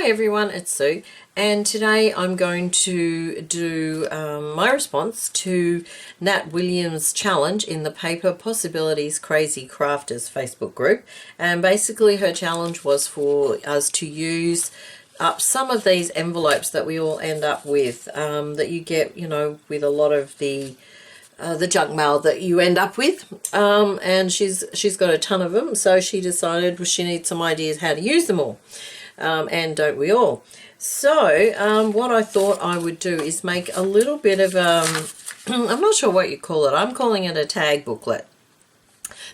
Hi everyone, it's Sue, and today I'm going to do my response to Nat Williams' challenge in the Paper Possibilities Crazy Crafters Facebook group. And basically her challenge was for us to use up some of these envelopes that we all end up with, that you get, you know, with a lot of the junk mail that you end up with, and she's got a ton of them, so she decided she needs some ideas how to use them all. And don't we all? So what I thought I would do is make a little bit of I'm not sure what you call it. I'm calling it a tag booklet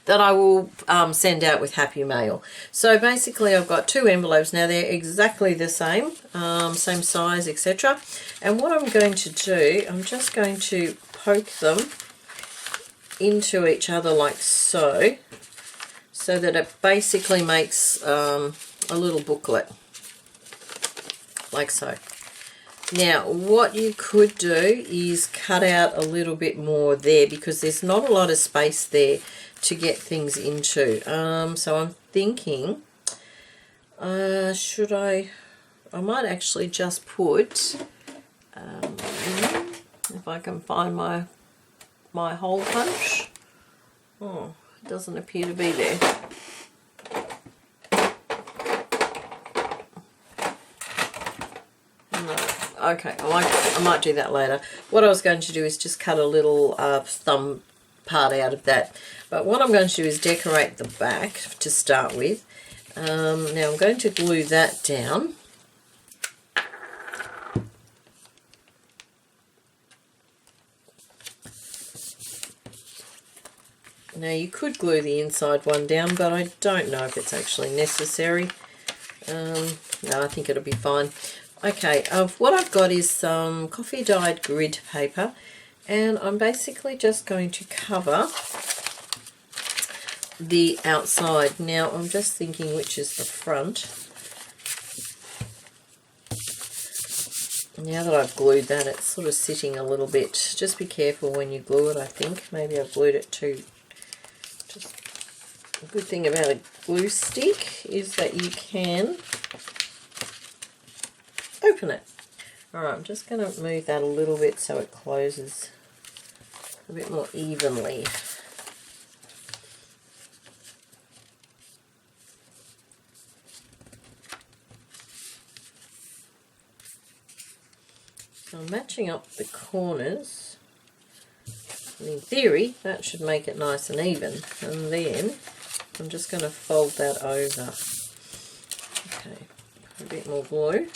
that I will send out with Happy Mail. So basically I've got two envelopes. Now they're exactly the same, same size, etc. And what I'm going to do, I'm just going to poke them into each other like so that it basically makes a little booklet like so. Now what you could do is cut out a little bit more there because there's not a lot of space there to get things into. So I'm thinking, should I might actually just put, if I can find my hole punch. Oh, it doesn't appear to be there. Okay, I might do that later. What I was going to do is just cut a little thumb part out of that. But what I'm going to do is decorate the back to start with. Now I'm going to glue that down. Now you could glue the inside one down, but I don't know if it's actually necessary. No, I think it'll be fine. Okay, what I've got is some coffee dyed grid paper, and I'm basically just going to cover the outside. Now I'm just thinking which is the front. Now that I've glued that, it's sort of sitting a little bit. Just be careful when you glue it, I think. Maybe I've glued it too. Just a good thing about a glue stick is that you can open it. Alright, I'm just going to move that a little bit so it closes a bit more evenly. So I'm matching up the corners, and in theory that should make it nice and even, and then I'm just going to fold that over. Okay, a bit more glue.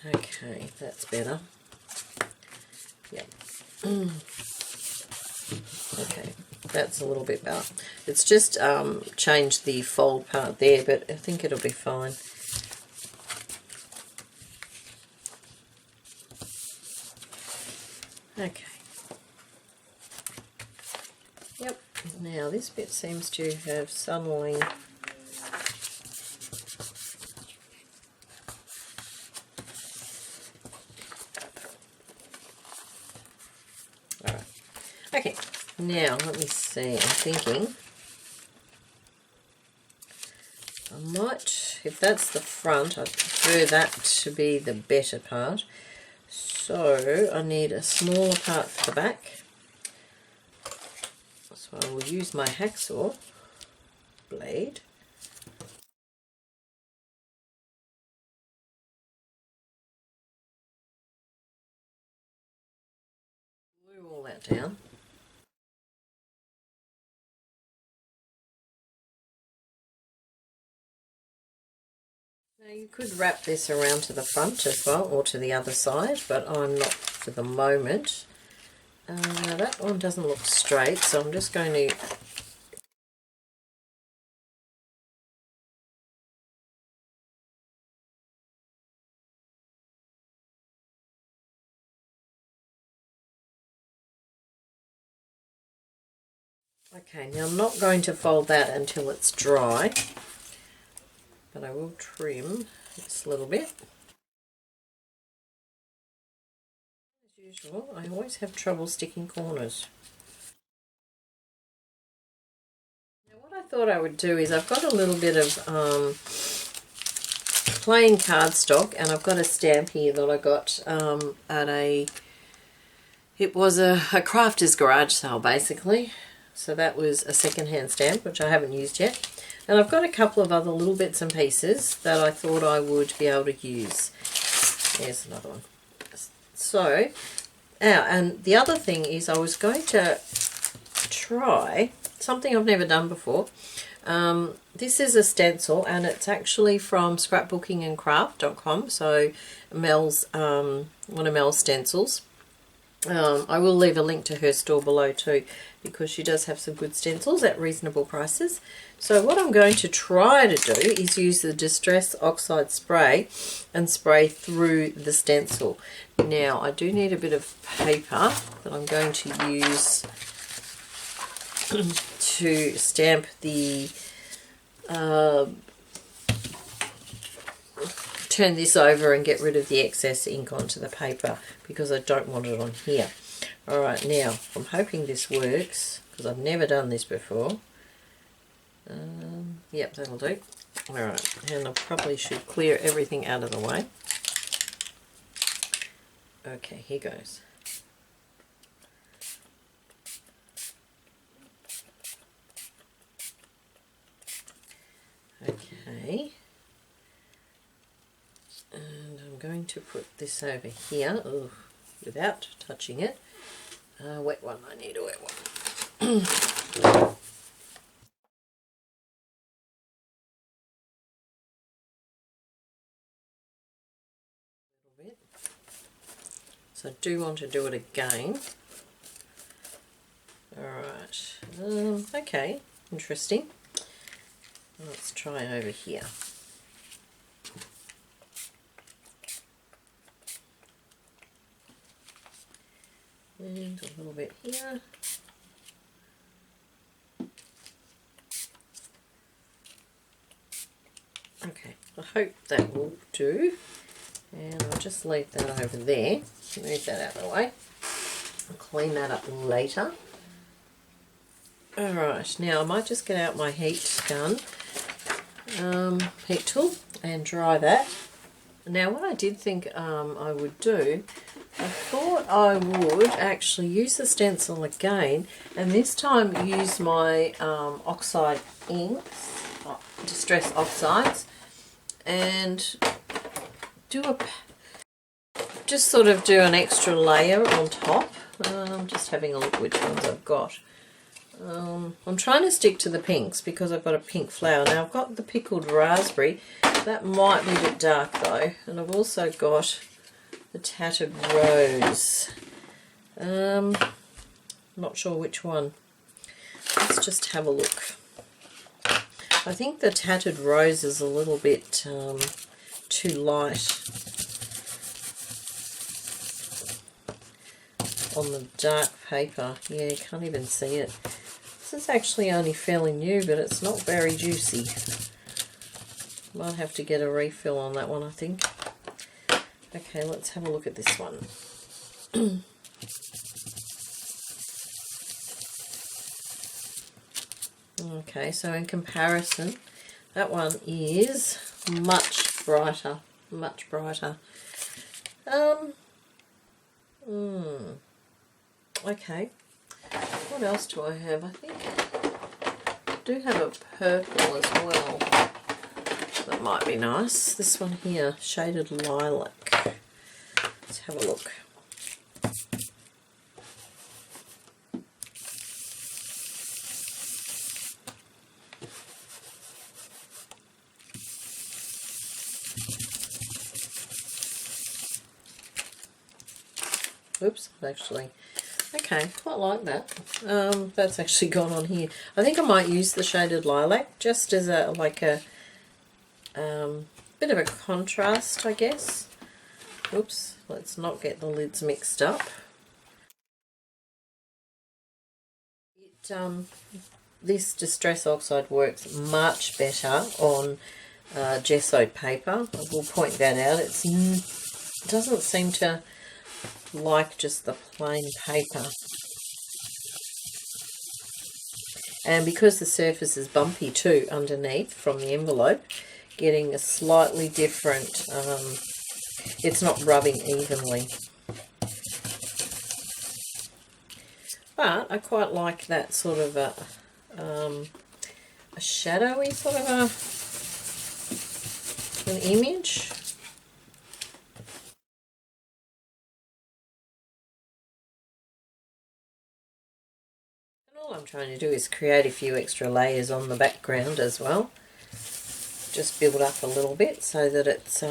Okay, that's better. Yep. Okay, that's a little bit better. It's just changed the fold part there, but I think it'll be fine. Okay. Yep. Now this bit seems to have suddenly okay, now let me see, I'm thinking I might, if that's the front, I prefer that to be the better part. So I need a smaller part for the back. So I will use my hacksaw blade. Glue all that down. Now you could wrap this around to the front as well, or to the other side, but I'm not for the moment. Now that one doesn't look straight, so I'm just going to okay, now I'm not going to fold that until it's dry, but I will trim this a little bit. As usual, I always have trouble sticking corners. thought I would do is I've got a little bit of plain cardstock, and I've got a stamp here that I got at it was a crafter's garage sale basically. So that was a second-hand stamp, which I haven't used yet. And I've got a couple of other little bits and pieces that I thought I would be able to use. Here's another one. So, and the other thing is I was going to try something I've never done before. This is a stencil, and it's actually from scrabookingncraft.com, so Mel's, one of Mel's stencils. I will leave a link to her store below too, because she does have some good stencils at reasonable prices. So what I'm going to try to do is use the Distress Oxide spray and spray through the stencil. Now I do need a bit of paper that I'm going to use to stamp the turn this over and get rid of the excess ink onto the paper, because I don't want it on here. Alright, now I'm hoping this works, because I've never done this before. Yep, that'll do. Alright, and I probably should clear everything out of the way. Okay, here goes. Okay, and I'm going to put this over here without touching it. Wet one, I need a wet one. So I do want to do it again. Alright, okay, interesting. Let's try over here. And a little bit here. Okay, I hope that will do. And I'll just leave that over there. Move that out of the way. I'll clean that up later. Alright, now I might just get out my heat gun, heat tool, and dry that. Now what I did think I would do, I thought I would actually use the stencil again, and this time use my oxide inks, Distress Oxides, and just sort of do an extra layer on top. I'm just having a look which ones I've got. I'm trying to stick to the pinks because I've got a pink flower. Now I've got the pickled raspberry. That might be a bit dark though. And I've also got the tattered rose. Not sure which one. Let's just have a look. I think the tattered rose is a little bit too light on the dark paper. Yeah, you can't even see it. This is actually only fairly new, but it's not very juicy. Might have to get a refill on that one, I think. Okay, let's have a look at this one. Okay, so in comparison, that one is much brighter, much brighter. Okay, what else do I have? I think I do have a purple as well. That might be nice. This one here, Shaded Lilac. Let's have a look. Oops, actually. Okay, quite like that. That's actually gone on here. I think I might use the Shaded Lilac just as a bit of a contrast, I guess. Oops, let's not get the lids mixed up. This Distress Oxide works much better on gessoed paper. I will point that out. It doesn't seem to like just the plain paper. And because the surface is bumpy too underneath from the envelope, getting a slightly different, it's not rubbing evenly. But I quite like that sort of a shadowy sort of an image. And all I'm trying to do is create a few extra layers on the background as well. Just build up a little bit so that it's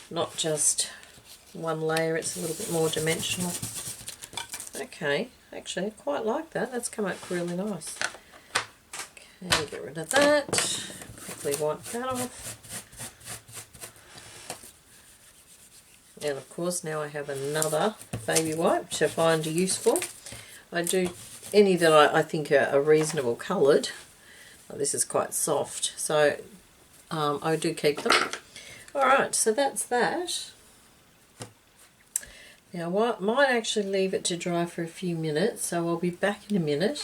not just one layer, it's a little bit more dimensional. Okay, actually I quite like that. That's come out really nice. Okay, get rid of that. Quickly wipe that off. And of course now I have another baby wipe to find useful. I do any that I think are reasonable coloured. Oh, this is quite soft, so I do keep them. Alright, so that's that. Now I might actually leave it to dry for a few minutes, so I'll be back in a minute.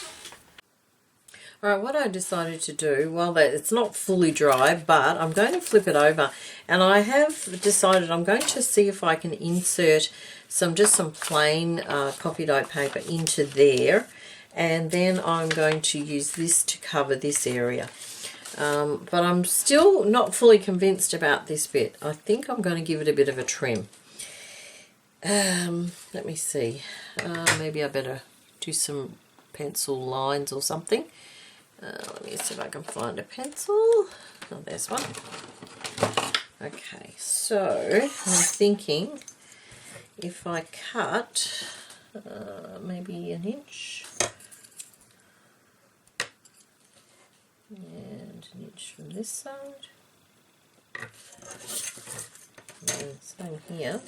Alright, what I decided to do, well, it's not fully dry, but I'm going to flip it over, and I have decided I'm going to see if I can insert just some plain coffee dye paper into there, and then I'm going to use this to cover this area. But I'm still not fully convinced about this bit. I think I'm going to give it a bit of a trim. Let me see. Maybe I better do some pencil lines or something. Let me see if I can find a pencil. Oh, there's one. Okay, so I'm thinking if I cut maybe an inch and an inch from this side, and same here.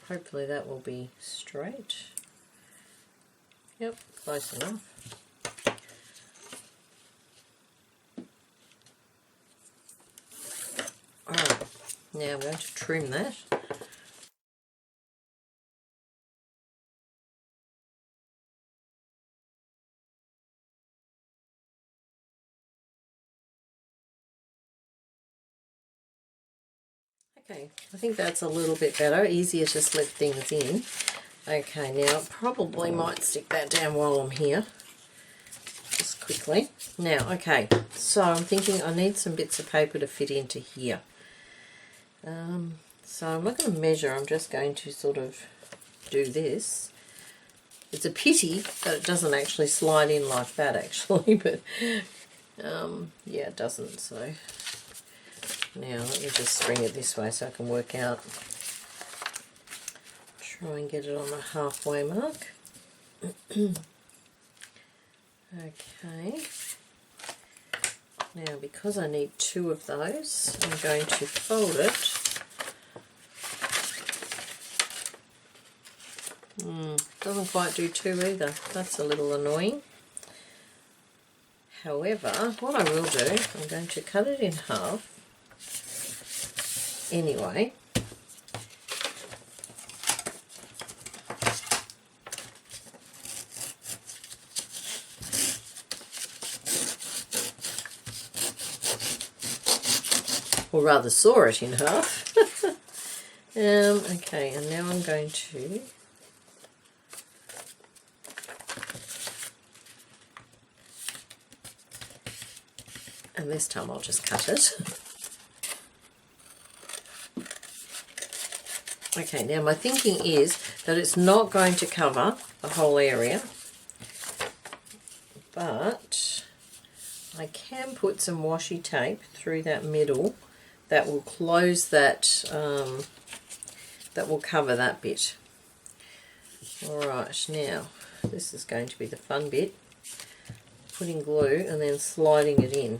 Hopefully that will be straight. Yep, close enough. Alright, now I'm going to trim that. Okay, I think that's a little bit better, easier to slip things in. Okay, now probably might stick that down while I'm here, just quickly. Now, okay, so I'm thinking I need some bits of paper to fit into here. So I'm not going to measure, I'm just going to sort of do this. It's a pity that it doesn't actually slide in like that actually, but yeah, it doesn't, so... Now let me just bring it this way so I can work out, try and get it on the halfway mark. Okay, now because I need two of those, I'm going to fold it. Doesn't quite do two either, that's a little annoying. However, what I will do, I'm going to cut it in half. Anyway, or rather saw it in half. Okay, and now I'm going to and this time I'll just cut it. Okay, now my thinking is that it's not going to cover the whole area, but I can put some washi tape through that middle that will close that, that will cover that bit. Alright, now this is going to be the fun bit, putting glue and then sliding it in.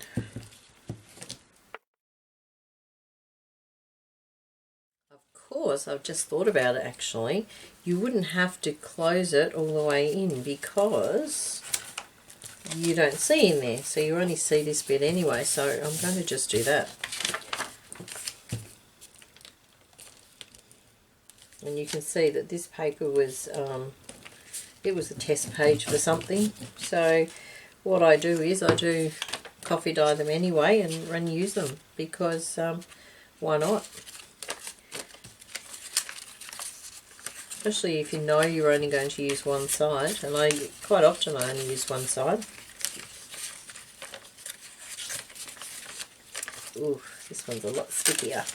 Of course, I've just thought about it actually, you wouldn't have to close it all the way in because you don't see in there, so you only see this bit anyway, so I'm going to just do that. And you can see that this paper was, it was a test page for something. So what I do is I do coffee dye them anyway and use them because why not? Especially if you know you're only going to use one side, and quite often I only use one side. Ooh, this one's a lot stickier.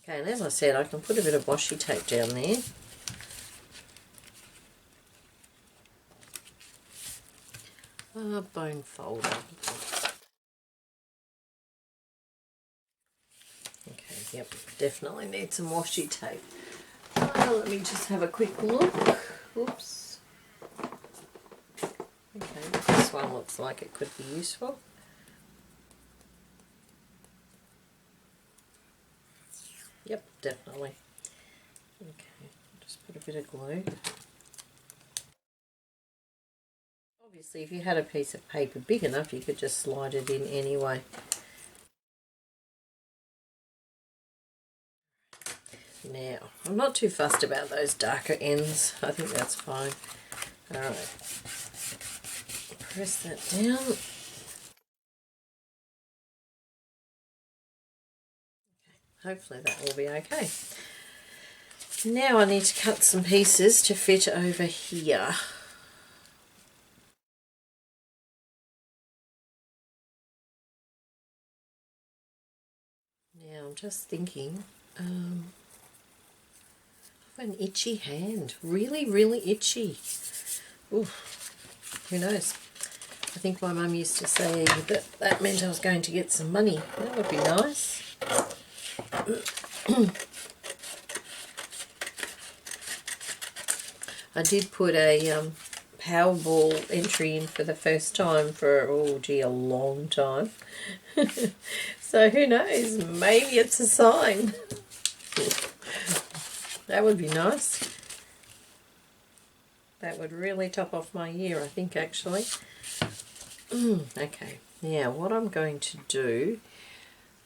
Okay, and as I said, I can put a bit of washi tape down there. Bone folder. Okay, yep, definitely need some washi tape. Let me just have a quick look. Oops. Okay, this one looks like it could be useful. Yep, definitely. Okay, just put a bit of glue. Obviously, if you had a piece of paper big enough, you could just slide it in anyway. Now, I'm not too fussed about those darker ends. I think that's fine. Alright. Press that down. Okay. Hopefully that will be okay. Now I need to cut some pieces to fit over here. Now I'm just thinking, I have an itchy hand, really itchy. Ooh, who knows? I think my mum used to say that that meant I was going to get some money. That would be nice. I did put a Powerball entry in for the first time for, oh gee, a long time. So who knows, maybe it's a sign. That would be nice. That would really top off my year, I think, actually. Okay, now what I'm going to do,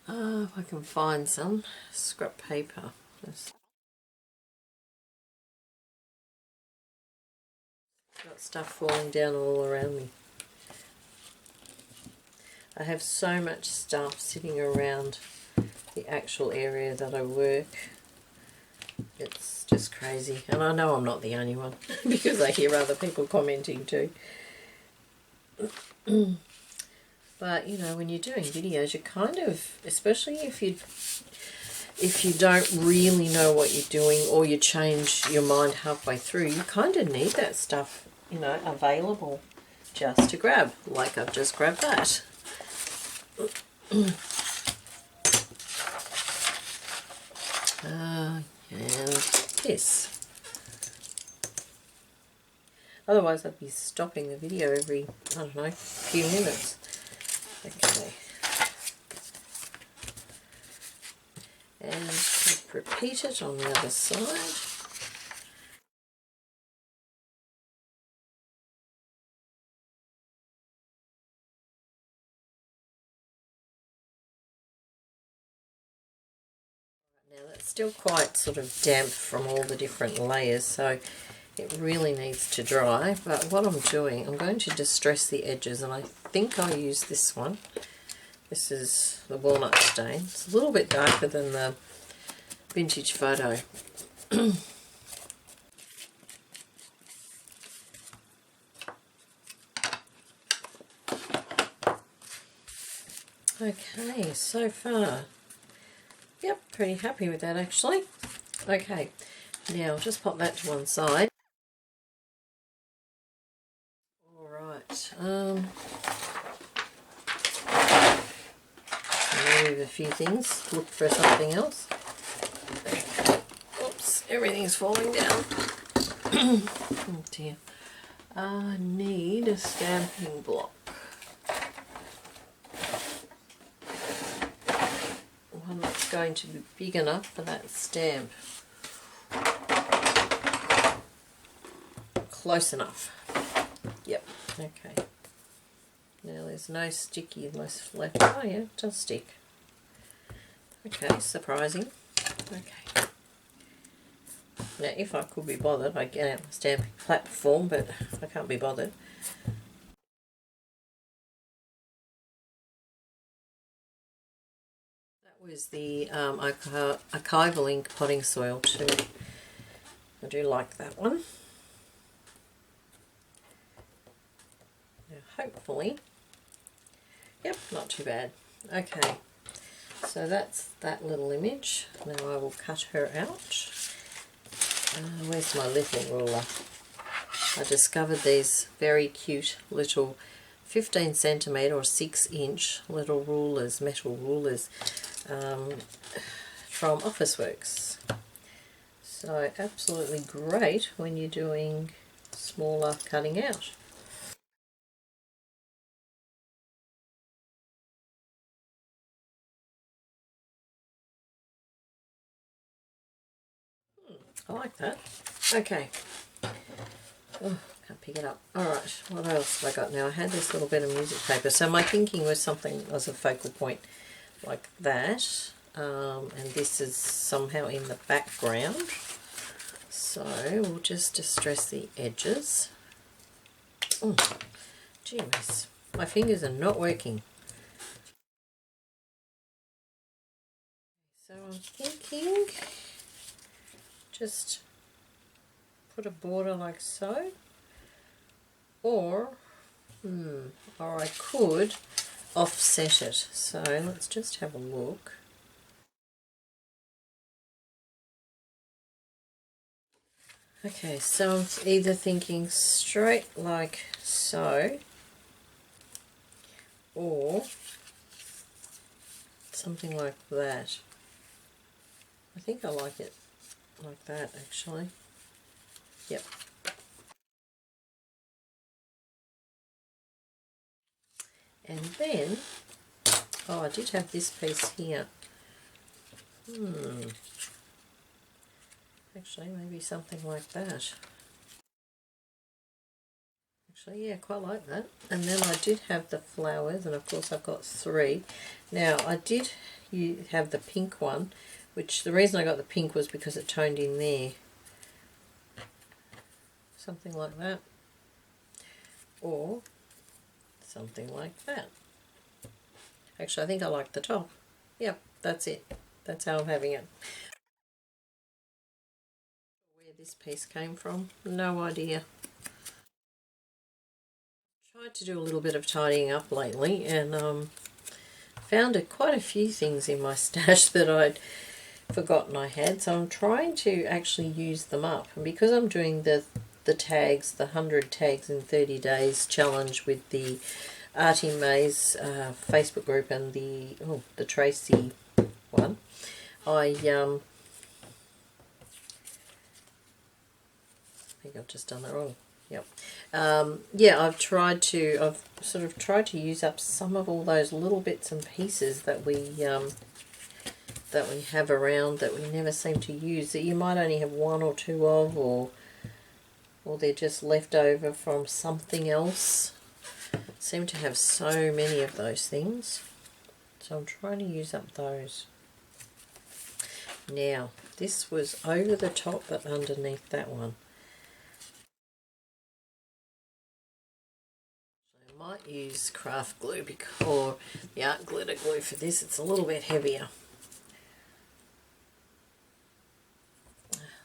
if I can find some scrap paper. Got stuff falling down all around me. I have so much stuff sitting around the actual area that I work. It's just crazy. And I know I'm not the only one because I hear other people commenting too. But you know, when you're doing videos, you kind of, especially if you don't really know what you're doing or you change your mind halfway through, you kind of need that stuff, you know, available just to grab, like I've just grabbed that. And this. Otherwise I'd be stopping the video every, I don't know, few minutes. Okay. And repeat it on the other side. Now that's still quite sort of damp from all the different layers, so it really needs to dry. But what I'm doing, I'm going to distress the edges, and I think I'll use this one. This is the walnut stain. It's a little bit darker than the vintage photo. Okay, so far, yep, pretty happy with that actually. Okay, now I'll just pop that to one side. Alright, move a few things, look for something else. Okay. Oops, everything's falling down. Oh dear. I need a stamping block. One that's going to be big enough for that stamp. Close enough. Yep, okay. Now there's no stickiness left. Oh yeah, it does stick. Okay, surprising. Okay. Now, if I could be bothered, I'd get out my stamping platform, but I can't be bothered. That was the archival ink potting soil too. I do like that one. Now, hopefully, yep, not too bad. Okay, so that's that little image. Now I will cut her out. Where's my little ruler? I discovered these very cute little 15 centimetre or 6-inch little rulers, metal rulers, from Officeworks. So absolutely great when you're doing smaller cutting out. I like that. Okay. Oh, can't pick it up. Alright, what else have I got now? I had this little bit of music paper. So my thinking was something as a focal point like that. And this is somehow in the background. So we'll just distress the edges. Oh, gee whiz. My fingers are not working. So I'm thinking just put a border like so, or I could offset it. So let's just have a look. Okay, so I'm either thinking straight like so, or something like that. I think I like it like that actually. Yep. And then, oh, I did have this piece here. Actually, maybe something like that. Actually, yeah, quite like that. And then I did have the flowers, and of course I've got 3. Now, I did have the pink one, which the reason I got the pink was because it toned in there. Something like that. Or something like that. Actually, I think I like the top. Yep, that's it. That's how I'm having it. Where this piece came from, no idea. Tried to do a little bit of tidying up lately, and found quite a few things in my stash that I'd forgotten I had, so I'm trying to actually use them up. And because I'm doing the tags, the 100 tags in 30 days challenge with the Artie Mays Facebook group and the Tracy one, I think I've just done that wrong. Yep. Yeah, I've sort of tried to use up some of all those little bits and pieces that we have around that we never seem to use, that you might only have 1 or 2 of, or they're just left over from something else. Seem to have so many of those things, so I'm trying to use up those. Now, this was over the top but underneath that one. I might use craft glue or the art glitter glue for this. It's a little bit heavier.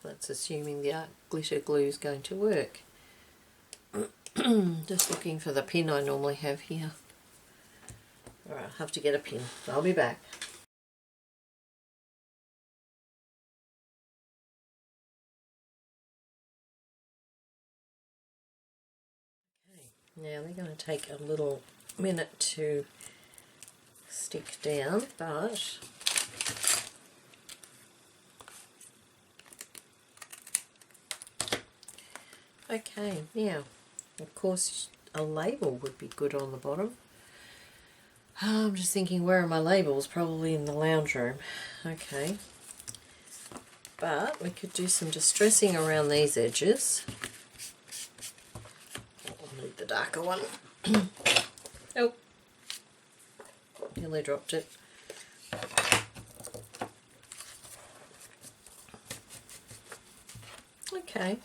That's assuming the art glitter glue is going to work. Just looking for the pin I normally have here. Alright, I'll have to get a pin. I'll be back. Okay, now they're going to take a little minute to stick down, but okay, now of course a label would be good on the bottom. I'm just thinking, where are my labels? Probably in the lounge room. Okay, but we could do some distressing around these edges. I'll need the darker one. Oh, nearly dropped it. Okay.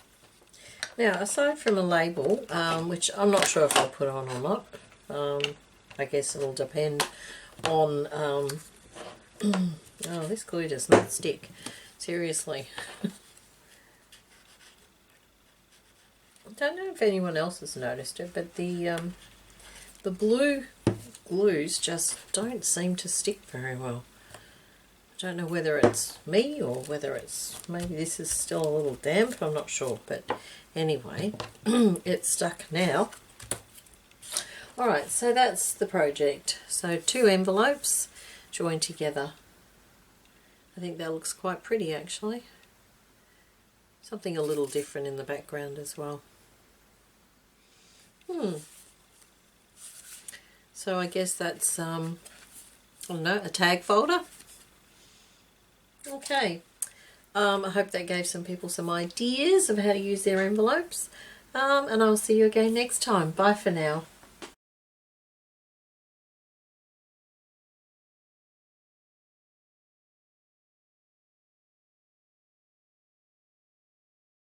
Now, aside from a label, which I'm not sure if I'll put on or not, I guess it'll depend on... oh, this glue does not stick. Seriously. I don't know if anyone else has noticed it, but the blue glues just don't seem to stick very well. I don't know whether it's me or whether it's maybe this is still a little damp, I'm not sure, but anyway, it's stuck now. Alright, so that's the project. So 2 envelopes joined together. I think that looks quite pretty actually. Something a little different in the background as well. So I guess that's, I don't know, a tag folder. Okay, I hope that gave some people some ideas of how to use their envelopes, and I'll see you again next time. Bye for now.